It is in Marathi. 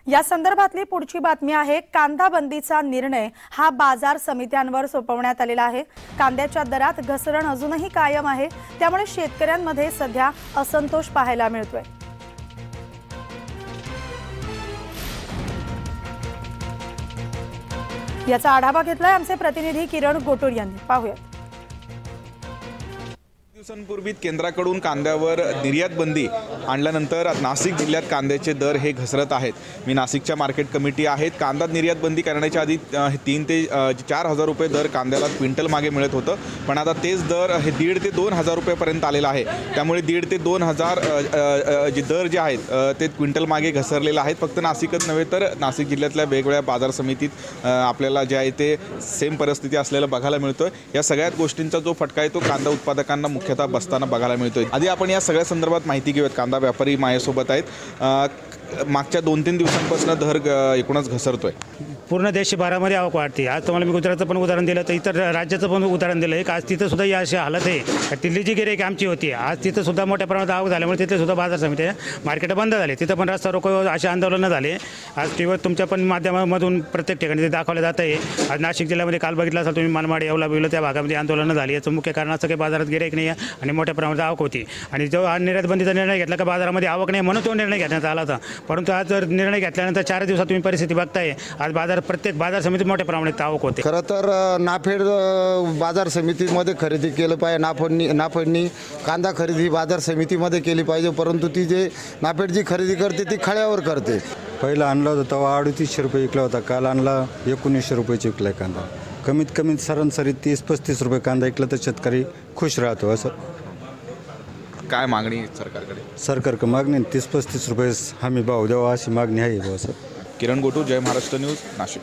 या संदर्भातली पुढची बातमी आहे। कांदा बंदीचा निर्णय हा बाजार समित्यांवर सोपवण्यात आलेला आहे। कांद्याच्या दरात घसरण अजूनही कायम आहे, त्यामुळे शेतकऱ्यांमध्ये सध्या असंतोष पाहायला मिळतोय। याचा आढावा घेतलाय आमचे प्रतिनिधी किरण गोटोर यांनी। पाहूया। दिवसांपूर्वी केंद्राकडून कांद्यावर निर्यात बंदी आणल्यानंतर नाशिक जिल्ह्यात कांद्याचे दर हे घसरत आहेत। मी नाशिकच्या मार्केट कमिटी आहेत। कांदा निर्यात बंदी करण्याच्या आधी 3 ते 4 हजार रुपये दर कांद्याला क्विंटल मागे मिळत होतं, पण आता तेच दर हे 1.5 ते 2 हजार रुपयापर्यंत आलेला आहे। त्यामुळे 1.5 ते 2 हजार जे दर जे आहेत ते क्विंटल मागे घसरलेले आहेत। फक्त नाशिकच नव्हे तर नाशिक जिल्ह्यातल्या वेगवेगळ्या बाजार समितीत आपल्याला जे आहे ते सेम परिस्थिती असलेलं बघायला मिळतोय। या सगळ्या गोष्टींचा जो फटका आहे तो कांदा उत्पादकांना मुख्यतः बसताना बघायला मिळतोय। आधी आपण या सगळ्या संदर्भात माहिती घेऊयात। कांदा व्यापारी माझ्यासोबत आहेत। मागच्या 2-3 दिवसांपासून दर एकूणच घसरतोय। पूर्ण देशभरामध्ये आवक वाढते। आज तुम्हाला मी गुजरातचं पण उदाहरण दिलं, तर इतर राज्याचं पण उदाहरण दिलं आहे। आज तिथं सुद्धा या अशी हालत आहे। दिल्ली जी गिऱ्हाईक आमची होती, आज तिथं सुद्धा मोठ्या प्रमाणात आवक झाल्यामुळे तिथे सुद्धा बाजार समित्या मार्केट बंद झाले। तिथं पण रस्ता रोको असे आंदोलनं झाले। आज टीव्हीवर तुमच्या पण माध्यमामधून प्रत्येक ठिकाणी ते दाखवलं जात आहे। आज नाशिक जिल्ह्यामध्ये काल बघितलं असाल तुम्ही, मनमाड येवला बिवला त्या भागामध्ये आंदोलनं झाली। याचं मुख्य कारण असं की बाजारात गिऱ्हाईक नाही आहे आणि मोठ्या प्रमाणात आवक होती। आणि जो आज निर्यात बंदीचा निर्णय घेतला का बाजारामध्ये आवक नाही म्हणून तो निर्णय घेण्यात आला होता। परंतु आज जर निर्णय घेतल्यानंतर 4 दिवसात तुम्ही परिस्थिती बघताय, आज प्रत्येक बाजार समिती मोठ्या प्रमाणात आवक होते। खरं तर नाफेड बाजार समितीमध्ये खरेदी केलं पाहिजे। नाफेडनी कांदा खरेदी बाजार समितीमध्ये केली पाहिजे, परंतु ती जे नाफेड जी खरेदी करते ती खळ्यावर करते। पहिला आणला होता तेव्हा 3800 रुपये विकला होता, काल आणला 1900 रुपयाची विकलाय कांदा। कमीत कमी सरासरी 30-35 रुपये कांदा विकला तर शेतकरी खुश राहतो। असं काय मागणी सरकारकडे? सरकारकडे मागणी 30-35 रुपये हमी भाव द्यावा अशी मागणी आहे। असं किरण गोटू, जय महाराष्ट्र न्यूज, नाशिक।